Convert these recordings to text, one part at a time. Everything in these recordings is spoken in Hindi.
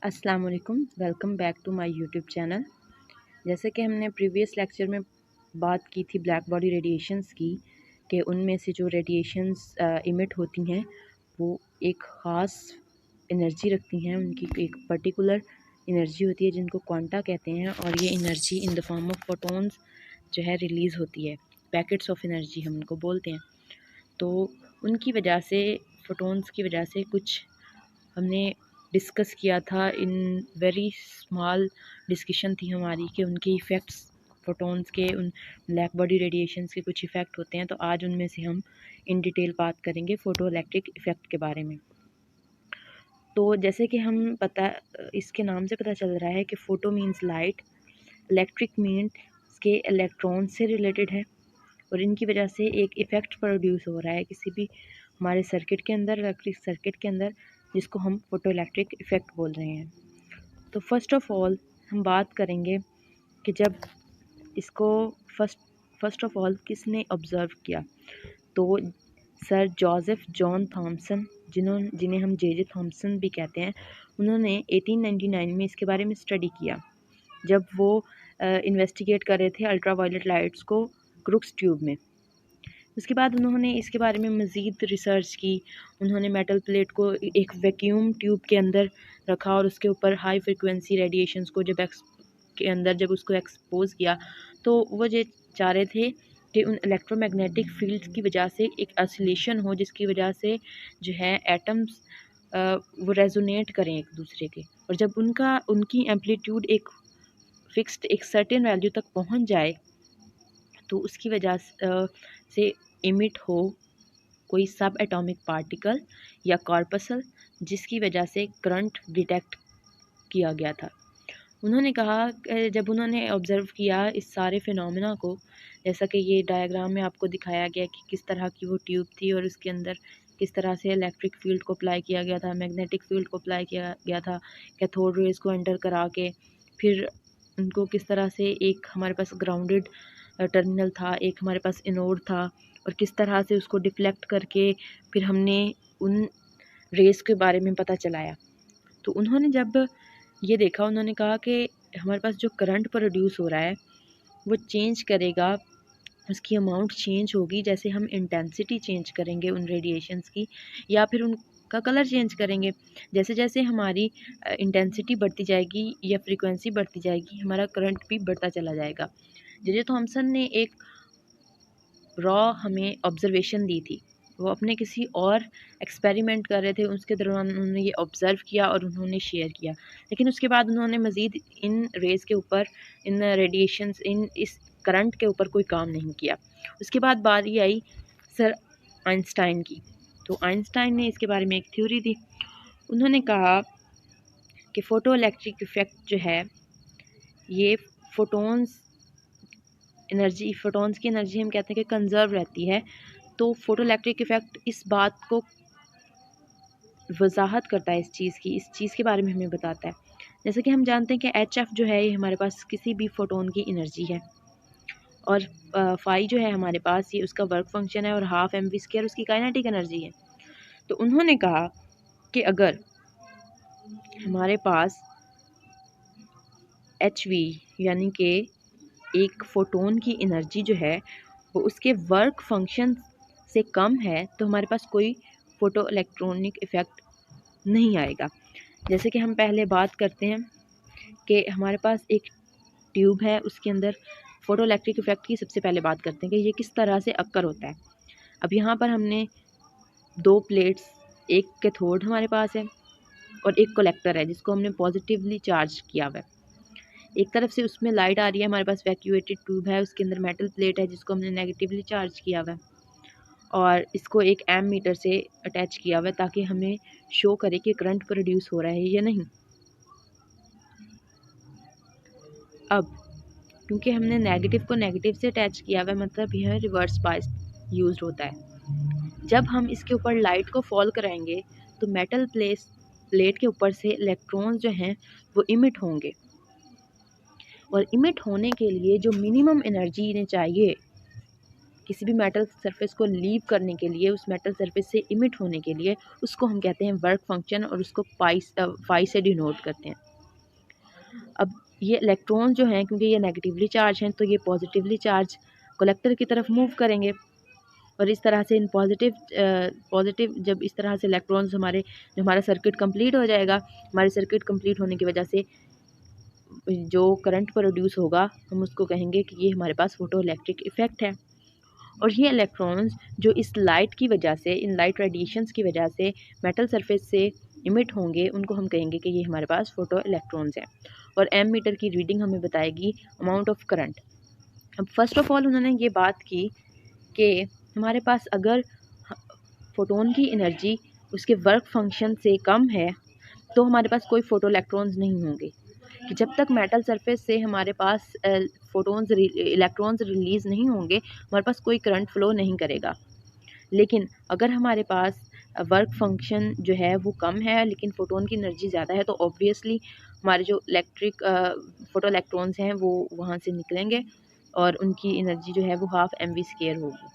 अस्सलाम वालेकुम, welcome back to my YouTube channel. जैसे कि हमने प्रीवियस लेक्चर में बात की थी ब्लैक बॉडी रेडिएशंस की, कि उनमें से जो रेडिएशंस इमिट होती हैं वो एक ख़ास एनर्जी रखती हैं। उनकी एक पर्टिकुलर एनर्जी होती है जिनको क्वांटा कहते हैं, और ये energy in the form of photons जो है रिलीज़ होती है। पैकेट्स ऑफ एनर्जी हम उनको बोलते हैं। तो उनकी वजह से, फोटोन्स की वजह से कुछ हमने डिस्कस किया था। इन वेरी स्मॉल डिस्कशन थी हमारी कि उनके इफ़ेक्ट्स, फोटॉन्स के, उन ब्लैक बॉडी रेडिएशंस के कुछ इफ़ेक्ट होते हैं। तो आज उनमें से हम इन डिटेल बात करेंगे फ़ोटो इलेक्ट्रिक इफ़ेक्ट के बारे में। तो जैसे कि हम इसके नाम से पता चल रहा है कि photo means light, electric means के इलेक्ट्रॉन से रिलेटेड है, और इनकी वजह से एक इफ़ेक्ट प्रोड्यूस हो रहा है किसी भी हमारे सर्किट के अंदर, इलेक्ट्रिक सर्किट के अंदर, जिसको हम फोटो इलेक्ट्रिक इफ़ेक्ट बोल रहे हैं। तो फर्स्ट ऑफ़ ऑल हम बात करेंगे कि जब इसको फर्स्ट ऑफ़ ऑल किसने ऑब्ज़र्व किया। तो सर जोसेफ जॉन थॉमसन, जिन्हें हम जे थॉमसन भी कहते हैं, उन्होंने 1899 में इसके बारे में स्टडी किया, जब वो इन्वेस्टिगेट कर रहे थे अल्ट्रा वायलेट लाइट्स को क्रुक्स ट्यूब में। उसके बाद उन्होंने इसके बारे में मज़ीद रिसर्च की। उन्होंने मेटल प्लेट को एक वैक्यूम ट्यूब के अंदर रखा और उसके ऊपर हाई फ्रिक्वेंसी रेडिएशंस को जब उसको एक्सपोज किया, तो वो ये चाह रहे थे कि उन इलेक्ट्रोमैग्नेटिक फील्ड की वजह से एक ऑसिलेशन हो, जिसकी वजह से जो है एटम्स वो रेजोनेट करें एक दूसरे के, और जब उनकी एम्पलीट्यूड एक फिक्स्ड, एक सर्टेन वैल्यू तक पहुंच जाए, तो उसकी वजह से इमिट हो कोई सब एटॉमिक पार्टिकल या कॉर्पसल, जिसकी वजह से करंट डिटेक्ट किया गया था। उन्होंने कहा, जब उन्होंने ऑब्ज़र्व किया इस सारे फिनोमेना को, जैसा कि ये डायग्राम में आपको दिखाया गया कि किस तरह की वो ट्यूब थी और उसके अंदर किस तरह से इलेक्ट्रिक फील्ड को अप्लाई किया गया था, मैग्नेटिक फील्ड को अप्लाई किया गया था, कैथोड रेज़ को एंटर करा के, फिर उनको किस तरह से एक हमारे पास ग्राउंडेड टर्मिनल था, एक हमारे पास एनोड था, और किस तरह से उसको डिफ्लेक्ट करके फिर हमने उन रेस के बारे में पता चलाया। तो उन्होंने जब ये देखा, उन्होंने कहा कि हमारे पास जो करंट प्रोड्यूस हो रहा है वो चेंज करेगा, उसकी अमाउंट चेंज होगी, जैसे हम इंटेंसिटी चेंज करेंगे उन रेडिएशंस की, या फिर उनका कलर चेंज करेंगे। जैसे जैसे हमारी इंटेंसिटी बढ़ती जाएगी या फ्रीक्वेंसी बढ़ती जाएगी, हमारा करंट भी बढ़ता चला जाएगा। जे थॉमसन ने एक रॉ हमें ऑब्जर्वेशन दी थी। वो अपने किसी और एक्सपेरिमेंट कर रहे थे, उसके दौरान उन्होंने ये ऑब्ज़र्व किया और उन्होंने शेयर किया। लेकिन उसके बाद उन्होंने मज़ीद इन रेज़ के ऊपर, इन रेडिएशंस, इस करंट के ऊपर कोई काम नहीं किया। उसके बाद बारी आई सर आइंस्टाइन की। तो आइंस्टाइन ने इसके बारे में एक थ्योरी दी। उन्होंने कहा कि फ़ोटो इलेक्ट्रिक इफ़ेक्ट जो है, ये फ़ोटॉन्स की एनर्जी हम कहते हैं कि कंज़र्व रहती है। तो फ़ोटो इलेक्ट्रिक इफ़ेक्ट इस बात को वजाहत करता है, इस चीज़ के बारे में हमें बताता है। जैसे कि हम जानते हैं कि HF जो है, ये हमारे पास किसी भी फोटोन की एनर्जी है, और फाई जो है हमारे पास, ये उसका वर्क फंक्शन है, और हाफ mv² उसकी काइनेटिक एनर्जी है। तो उन्होंने कहा कि अगर हमारे पास HV यानी कि एक फ़ोटोन की एनर्जी जो है वो उसके वर्क फंक्शन से कम है, तो हमारे पास कोई फ़ोटो इलेक्ट्रॉनिक इफ़ेक्ट नहीं आएगा। जैसे कि हम पहले बात करते हैं कि हमारे पास एक ट्यूब है, उसके अंदर फ़ोटो इलेक्ट्रिक इफ़ेक्ट की सबसे पहले बात करते हैं कि ये किस तरह से अक्कर होता है। अब यहाँ पर हमने 2 प्लेट्स, एक कैथोड हमारे पास है और एक कलेक्टर है जिसको हमने पॉजिटिवली चार्ज किया हुआ है। एक तरफ से उसमें लाइट आ रही है, हमारे पास वैक्यूएटेड ट्यूब है, उसके अंदर मेटल प्लेट है जिसको हमने नेगेटिवली चार्ज किया हुआ है, और इसको एक एम मीटर से अटैच किया हुआ है ताकि हमें शो करे कि करंट प्रोड्यूस हो रहा है या नहीं। अब क्योंकि हमने नेगेटिव को नेगेटिव से अटैच किया हुआ है, मतलब यह रिवर्स बायस यूज़ होता है। जब हम इसके ऊपर लाइट को फॉल कराएंगे, तो मेटल प्लेट के ऊपर से इलेक्ट्रॉन्स जो हैं वो इमिट होंगे, और इमिट होने के लिए जो मिनिमम एनर्जी इन्हें चाहिए किसी भी मेटल सरफेस को लीव करने के लिए, उस मेटल सरफेस से इमिट होने के लिए, उसको हम कहते हैं वर्क फंक्शन और उसको पाई से डिनोट करते हैं। अब ये इलेक्ट्रॉन जो हैं, क्योंकि ये नेगेटिवली चार्ज हैं, तो ये पॉजिटिवली चार्ज कलेक्टर की तरफ मूव करेंगे और इस तरह से इन पॉजिटिव जब इस तरह से इलेक्ट्रॉन्स जो हमारा सर्किट कंप्लीट हो जाएगा, हमारे सर्किट कंप्लीट होने की वजह से जो करंट प्रोड्यूस होगा हम उसको कहेंगे कि ये हमारे पास फोटो इलेक्ट्रिक इफ़ेक्ट है। और ये इलेक्ट्रॉन्स जो इस लाइट की वजह से, इन लाइट रेडिएशंस की वजह से मेटल सरफेस से इमिट होंगे, उनको हम कहेंगे कि ये हमारे पास फोटो इलेक्ट्रॉन्स हैं। और एम मीटर की रीडिंग हमें बताएगी अमाउंट ऑफ करंट। अब फर्स्ट ऑफ ऑल उन्होंने ये बात की कि हमारे पास अगर फोटोन की एनर्जी उसके वर्क फंक्शन से कम है तो हमारे पास कोई फोटो इलेक्ट्रॉन्स नहीं होंगे, कि जब तक मेटल सरफेस से हमारे पास इलेक्ट्रॉन्स रिलीज़ नहीं होंगे, हमारे पास कोई करंट फ्लो नहीं करेगा। लेकिन अगर हमारे पास वर्क फंक्शन जो है वो कम है लेकिन फोटोन की एनर्जी ज़्यादा है, तो ऑब्वियसली हमारे जो फोटो इलेक्ट्रॉन्स हैं वो वहाँ से निकलेंगे और उनकी एनर्जी जो है वो ½ mv² होगी।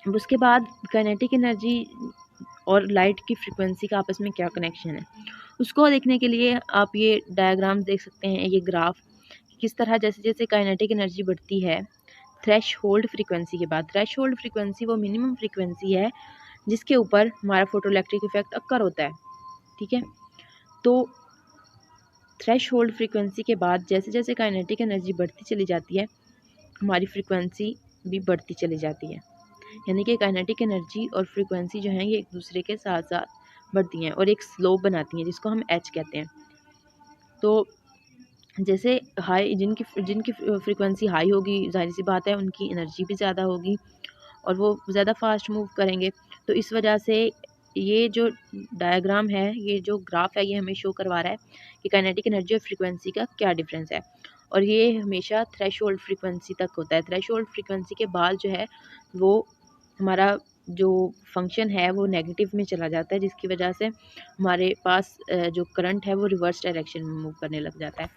उसके बाद काइनेटिक एनर्जी और लाइट की फ्रीक्वेंसी का आपस में क्या कनेक्शन है, उसको देखने के लिए आप ये डायग्राम देख सकते हैं, ये ग्राफ किस तरह जैसे जैसे काइनेटिक एनर्जी बढ़ती है थ्रेश होल्ड फ्रीक्वेंसी के बाद। थ्रेश होल्ड फ्रीक्वेंसी वो मिनिमम फ्रीक्वेंसी है जिसके ऊपर हमारा फोटो इलेक्ट्रिक इफेक्ट अक्कर होता है, ठीक है। तो थ्रेश होल्ड फ्रीक्वेंसी के बाद जैसे जैसे काइनेटिक एनर्जी बढ़ती चली जाती है, हमारी फ्रीक्वेंसी भी बढ़ती चली जाती है। यानी कि काइनेटिक एनर्जी और फ्रीक्वेंसी जो है ये एक दूसरे के साथ साथ बढ़ती हैं और एक स्लोप बनाती हैं जिसको हम एच कहते हैं। तो जैसे हाई जिनकी जिनकी फ्रीक्वेंसी हाई होगी, जाहिर सी बात है उनकी एनर्जी भी ज़्यादा होगी और वो ज़्यादा फास्ट मूव करेंगे। तो इस वजह से ये जो डायग्राम है, ये जो ग्राफ है, ये हमें शो करवा रहा है कि काइनेटिक एनर्जी और फ्रीक्वेंसी का क्या डिफरेंस है। और ये हमेशा थ्रेशोल्ड फ्रीक्वेंसी तक होता है। थ्रेशोल्ड फ्रीक्वेंसी के बाद जो है वो हमारा जो फंक्शन है वो नेगेटिव में चला जाता है, जिसकी वजह से हमारे पास जो करंट है वो रिवर्स डायरेक्शन में मूव करने लग जाता है।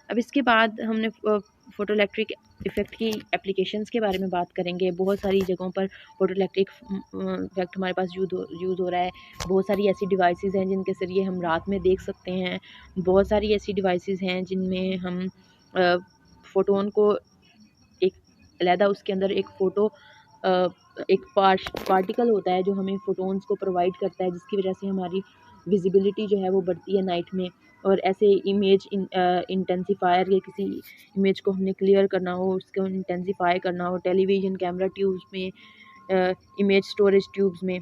अब इसके बाद हमने फोटो इलेक्ट्रिक इफ़ेक्ट की एप्लीकेशंस के बारे में बात करेंगे। बहुत सारी जगहों पर फोटो इलेक्ट्रिक इफ़ेक्ट हमारे पास यूज़ हो रहा है। बहुत सारी ऐसी डिवाइसेस हैं जिनके ज़रिए हम रात में देख सकते हैं। बहुत सारी ऐसी डिवाइसेस हैं जिनमें हम फ़ोटोन को एक अलहदा उसके अंदर एक पार्टिकल होता है जो हमें फ़ोटोन्स को प्रोवाइड करता है, जिसकी वजह से हमारी विजिबिलिटी जो है वो बढ़ती है नाइट में। और ऐसे इमेज इंटेंसिफायर या किसी इमेज को हमने क्लियर करना हो, उसको इंटेंसिफाई करना हो टेलीविज़न कैमरा ट्यूब्स में, इमेज स्टोरेज ट्यूब्स में,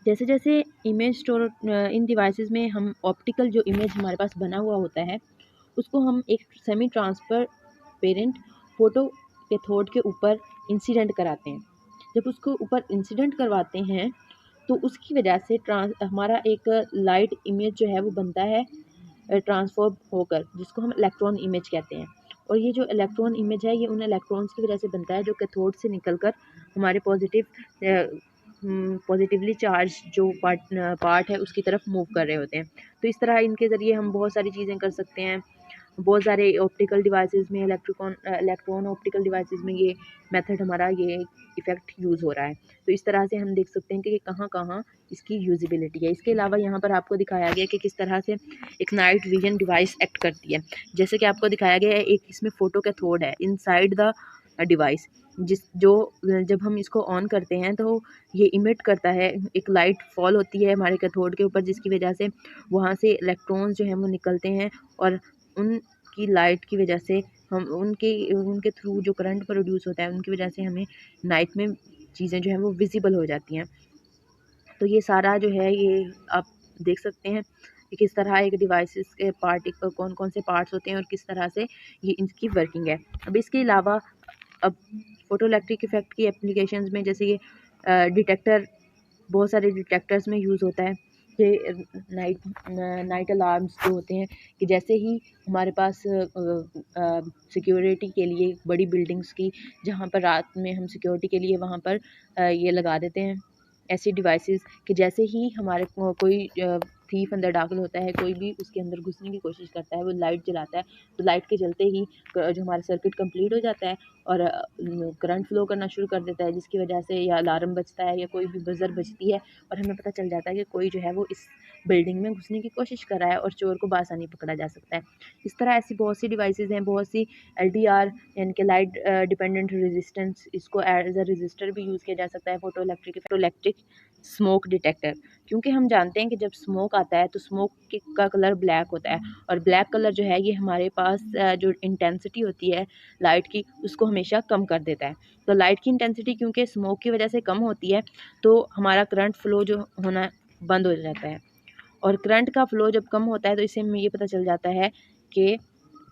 जैसे जैसे इमेज स्टोर इन डिवाइसेस में हम ऑप्टिकल जो इमेज हमारे पास बना हुआ होता है उसको हम एक semi transfer parent photo cathode के ऊपर इंसिडेंट कराते हैं। जब उसको ऊपर इंसिडेंट करवाते हैं तो उसकी वजह से हमारा एक लाइट इमेज जो है वो बनता है ट्रांसफॉर्म होकर, जिसको हम इलेक्ट्रॉन इमेज कहते हैं। और ये जो इलेक्ट्रॉन इमेज है ये उन इलेक्ट्रॉन्स की वजह से बनता है जो कैथोड से निकलकर हमारे पॉजिटिवली चार्ज जो पार्ट है उसकी तरफ मूव कर रहे होते हैं। तो इस तरह इनके ज़रिए हम बहुत सारी चीज़ें कर सकते हैं। बहुत सारे ऑप्टिकल डिवाइसेस में इलेक्ट्रॉन ऑप्टिकल डिवाइसेस में ये मेथड हमारा ये इफ़ेक्ट यूज़ हो रहा है। तो इस तरह से हम देख सकते हैं कि कहाँ कहाँ इसकी यूजिबिलिटी है। इसके अलावा यहाँ पर आपको दिखाया गया कि किस तरह से एक नाइट विजन डिवाइस एक्ट करती है। जैसे कि आपको दिखाया गया है एक इसमें फ़ोटो कैथोड है इनसाइड द डिवाइस, जब हम इसको ऑन करते हैं तो ये इमिट करता है, एक लाइट फॉल होती है हमारे कैथोड के ऊपर, जिसकी वजह से वहाँ से इलेक्ट्रॉन्स जो हैं वो निकलते हैं और उनकी लाइट की वजह से हम उनके थ्रू जो करंट प्रोड्यूस होता है उनकी वजह से हमें नाइट में चीज़ें जो हैं वो विजिबल हो जाती हैं। तो ये सारा जो है ये आप देख सकते हैं कि किस तरह एक डिवाइसेस के कौन कौन से पार्ट्स होते हैं और किस तरह से ये इनकी वर्किंग है। अब इसके अलावा अब फोटो इलेक्ट्रिक इफ़ेक्ट की एप्लीकेशंस में जैसे ये डिटेक्टर, बहुत सारे डिटेक्टर्स में यूज़ होता है कि नाइट अलार्म्स जो होते हैं कि जैसे ही हमारे पास सिक्योरिटी के लिए बड़ी बिल्डिंग्स की जहाँ पर रात में हम सिक्योरिटी के लिए वहाँ पर ये लगा देते हैं ऐसी डिवाइसेस कि जैसे ही हमारे कोई थीफ अंदर दाखिल होता है, कोई भी उसके अंदर घुसने की कोशिश करता है, वो लाइट जलाता है, तो लाइट के जलते ही जो हमारा सर्किट कंप्लीट हो जाता है और करंट फ्लो करना शुरू कर देता है, जिसकी वजह से या अलार्म बजता है या कोई भी बजर बजती है और हमें पता चल जाता है कि कोई जो है वो इस बिल्डिंग में घुसने की कोशिश कर रहा है और चोर को बासानी पकड़ा जा सकता है। इस तरह ऐसी बहुत सी डिवाइसेस हैं, बहुत सी LDR यानी कि लाइट डिपेंडेंट रेजिस्टेंस, इसको एज अ रजिस्टर भी यूज़ किया जा सकता है। फोटो इलेक्ट्रिक स्मोक डिटेक्टर, क्योंकि हम जानते हैं कि जब स्मोक आता है तो स्मोक का कलर ब्लैक होता है और ब्लैक कलर जो है ये हमारे पास जो इंटेंसिटी होती है लाइट की उसको हमेशा कम कर देता है। तो लाइट की इंटेंसिटी क्योंकि स्मोक की वजह से कम होती है तो हमारा करंट फ्लो जो होना बंद हो जाता है, और करंट का फ्लो जब कम होता है तो इससे हमें ये पता चल जाता है कि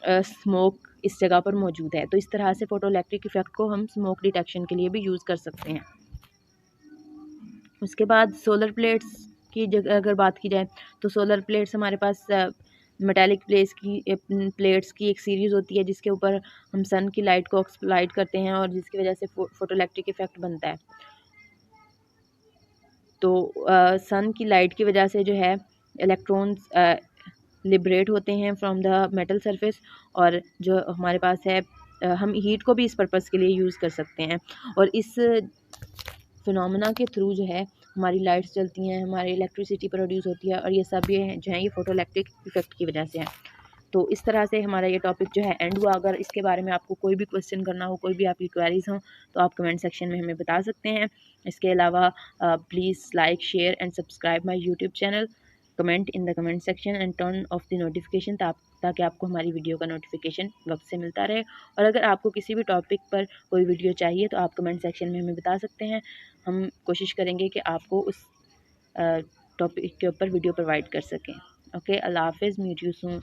स्मोक इस जगह पर मौजूद है। तो इस तरह से फोटो इलेक्ट्रिक इफेक्ट को हम स्मोक डिटेक्शन के लिए भी यूज़ कर सकते हैं। उसके बाद सोलर प्लेट्स की जगह अगर बात की जाए तो सोलर प्लेट्स हमारे पास मेटालिक प्लेट्स की एक सीरीज़ होती है जिसके ऊपर हम सन की लाइट को एक्सप्लाइट करते हैं और जिसकी वजह से फोटो इलेक्ट्रिक इफेक्ट बनता है। तो सन की लाइट की वजह से जो है इलेक्ट्रॉन्स लिबरेट होते हैं फ्रॉम द मेटल सरफेस, और जो हमारे पास है हम हीट को भी इस पर्पज़ के लिए यूज़ कर सकते हैं। और इस फिनोमेना के थ्रू जो है हमारी लाइट्स जलती हैं, हमारी इलेक्ट्रिसिटी प्रोड्यूस होती है, और ये सब ये जो है ये फोटो इलेक्ट्रिक इफेक्ट की वजह से है। तो इस तरह से हमारा ये टॉपिक जो है एंड हुआ। अगर इसके बारे में आपको कोई भी क्वेश्चन करना हो, कोई भी आपकी क्वेरीज हो, तो आप कमेंट सेक्शन में हमें बता सकते हैं। इसके अलावा please like share and subscribe my YouTube channel, comment in the comment section and turn off the notification ताकि आपको हमारी वीडियो का नोटिफिकेशन वक्त से मिलता रहे। और अगर आपको किसी भी टॉपिक पर कोई वीडियो चाहिए तो आप कमेंट सेक्शन में हमें बता सकते हैं। हम कोशिश करेंगे कि आपको उस टॉपिक के ऊपर वीडियो प्रोवाइड कर सकें। ओके, अल्लाह हाफिज़, मीट यू सून।